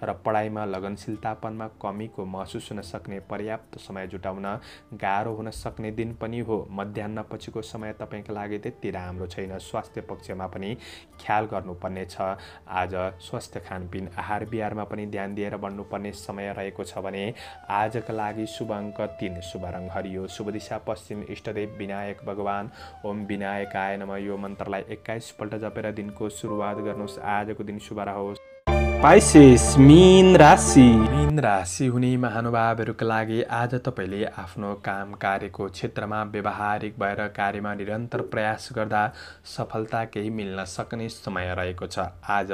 Speaker 1: र पढाइमा लगनशीलतापनमा कमीको महसुस हुन सक्ने, पर्याप्त समय जुटाउन गाह्रो हुन सक्ने दिन पनि हो। मध्याह्नपछिको समय तपाईँका लागि त्यति राम्रो छैन। स्वास्थ्य पक्षमा पनि ख्याल गर्नुपर्नेछ। आज स्वस्थ खानपिन, आहार विहारमा पनि ध्यान दिएर बढ्नुपर्ने समय रहेको छ भने आजका लागि शुभ अङ्क 3, शुभ रङ हरियो, शुभ दिशा पश्चिम, इष्टदेव विनायक भगवान। ओम विनायकाय नमः यो मन्त्रलाई 21 पल्ट जपेर दिनको सुरुवात गर्नुहोस्। आजको दिन शुभ रहोस्।
Speaker 2: पाइसेस मीन राशि।
Speaker 1: मीन राशि हुने महानुभावहरूका लागि आज तपाईँले आफ्नो काम कार्यको क्षेत्रमा व्यवहारिक भएर कार्यमा निरन्तर प्रयास गर्दा सफलता केही मिल्न सक्ने समय रहेको छ। आज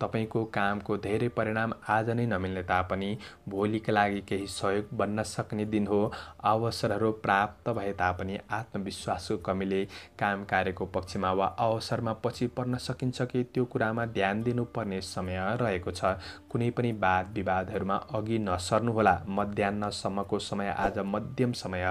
Speaker 1: तपाईँको कामको धेरै परिणाम आज नै नमिल्ने तापनि भोलिका लागि केही सहयोग बन्न सक्ने दिन हो। अवसरहरू प्राप्त भए तापनि आत्मविश्वासको कमीले काम कार्यको पक्षमा वा अवसरमा पछि पर्न सकिन्छ कि त्यो कुरामा ध्यान दिनुपर्ने समय रहेको छ। कुनै पनि वाद विवादहरूमा अघि नसर्नुहोला। मध्याह्नसम्मको समय आज मध्यम समय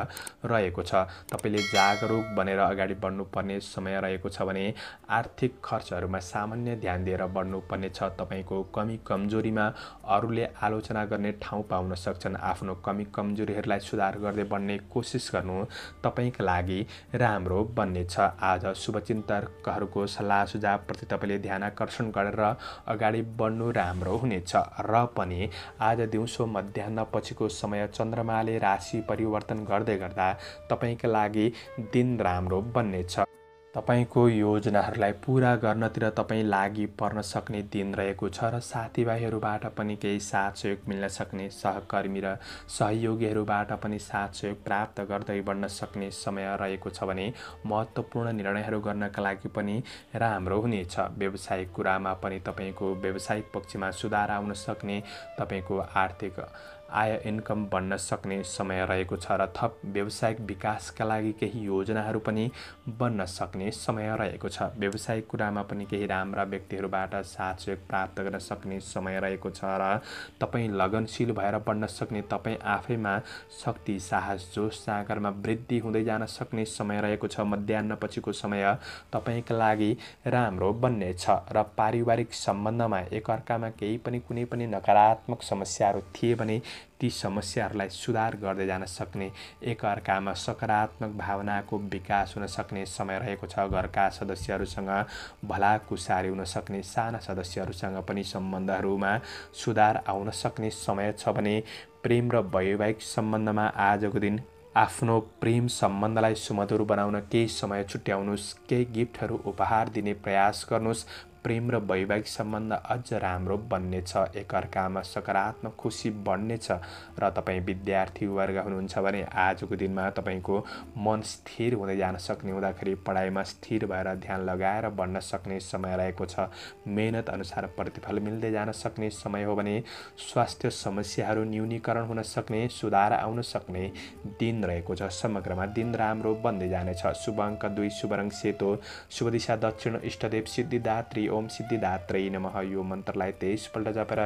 Speaker 1: रहेको छ। तपाईँले जागरुक बनेर अगाडि बढ्नुपर्ने समय रहेको छ भने आर्थिक खर्चहरूमा सामान्य ध्यान दिएर बढ्नुपर्ने छ। तपाईँको कमी कमजोरीमा अरूले आलोचना गर्ने ठाउँ पाउन सक्छन्। आफ्नो कमी कमजोरीहरूलाई सुधार गर्दै बढ्ने कोसिस गर्नु तपाईँका लागि राम्रो बन्नेछ। आज शुभचिन्तकहरूको सल्लाह सुझावप्रति तपाईँले ध्यान आकर्षण गरेर अगाडि बढ्नु राम्रो हुनेछ। र पनि आज दिउँसो मध्याह्न पछिको समय चन्द्रमाले राशि परिवर्तन गर्दै गर्दा तपाईँका लागि दिन राम्रो बन्नेछ। तपाईँको योजनाहरूलाई पुरा गर्नतिर तपाईँ लागि पर्न सक्ने दिन रहेको छ र साथीभाइहरूबाट पनि केही साथ सहयोग मिल्न सक्ने, सहकर्मी र सहयोगीहरूबाट पनि साथ सहयोग प्राप्त गर्दै बढ्न सक्ने समय रहेको छ भने महत्त्वपूर्ण निर्णयहरू गर्नका लागि पनि राम्रो हुनेछ। व्यावसायिक कुरामा पनि तपाईँको व्यावसायिक पक्षमा सुधार आउन सक्ने, तपाईँको आर्थिक आय इन्कम बढ्न सक्ने समय रहेको छ र थप व्यावसायिक विकासका लागि केही योजनाहरू पनि बन्न सक्ने समय रहेको छ। व्यावसायिक कुरामा पनि केही राम्रा व्यक्तिहरूबाट साथ सहयोग प्राप्त गर्न सक्ने समय रहेको छ र तपाईँ लगनशील भएर बढ्न सक्ने, तपाईँ आफैमा शक्ति, साहस, जोस जाँगरमा वृद्धि हुँदै जान सक्ने समय रहेको छ। मध्याह्न पछिको समय तपाईँका लागि राम्रो बन्नेछ र पारिवारिक सम्बन्धमा एकअर्कामा केही पनि कुनै पनि नकारात्मक समस्याहरू थिए भने ती समस्याहरूलाई सुधार गर्दै जान सक्ने, एकअर्कामा सकारात्मक भावनाको विकास हुन सक्ने समय रहेको छ। घरका सदस्यहरूसँग भलाकुसारी हुन सक्ने, साना सदस्यहरूसँग पनि सम्बन्धहरूमा सुधार आउन सक्ने समय छ भने प्रेम र वैवाहिक सम्बन्धमा आजको दिन आफ्नो प्रेम सम्बन्धलाई सुमधुर बनाउन केही समय छुट्याउनुहोस्, केही गिफ्टहरू उपहार दिने प्रयास गर्नुहोस्। प्रेम र वैवाहिक सम्बन्ध अझ राम्रो बन्नेछ, एकअर्कामा सकारात्मक खुसी बढ्नेछ र तपाईँ विद्यार्थी वर्ग हुनुहुन्छ भने आजको दिनमा तपाईँको मन स्थिर हुँदै जान सक्ने हुँदाखेरि पढाइमा स्थिर भएर ध्यान लगाएर बढ्न सक्ने समय रहेको छ। मेहनत अनुसार प्रतिफल मिल्दै जान सक्ने समय हो भने स्वास्थ्य समस्याहरू न्यूनीकरण हुन सक्ने, सुधार आउन सक्ने दिन रहेको छ। समग्रमा दिन राम्रो बन्दै जानेछ। शुभ अङ्क 2, शुभ रङ सेतो, शुभ दिशा दक्षिण, इष्टदेव सिद्धिदात्री ओम सिद्धिदात्रै नमः। यो मन्त्रलाई 23 पल्ट जपेर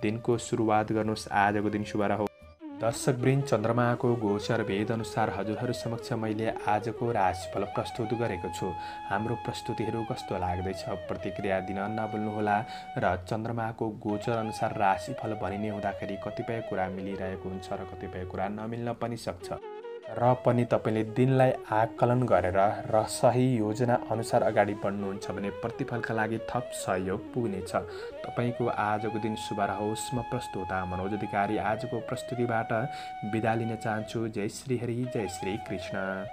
Speaker 1: दिनको सुरुवात गर्नुहोस्। आजको दिन शुभ रहोस्। दर्शकवृन्द, चन्द्रमाको गोचर भेद अनुसार हजुरहरू समक्ष मैले आजको राशिफल प्रस्तुत गरेको छु। हाम्रो प्रस्तुतिहरू कस्तो लाग्दैछ प्रतिक्रिया दिन नभुल्नुहोला र चन्द्रमाको गोचर अनुसार राशिफल भनिने हुँदाखेरि कतिपय कुरा मिलिरहेको हुन्छ र कतिपय कुरा नमिल्न पनि सक्छ र पनि तपाईँले दिनलाई आकलन गरेर र सही योजना अनुसार अगाडि बढ्नुहुन्छ भने प्रतिफलका लागि थप सहयोग पुग्नेछ। तपाईँको आजको दिन शुभ रहोस्। म प्रस्तुता मनोज अधिकारी आजको प्रस्तुतिबाट बिदा लिन चाहन्छु। जय श्री हरि, जय श्री कृष्ण।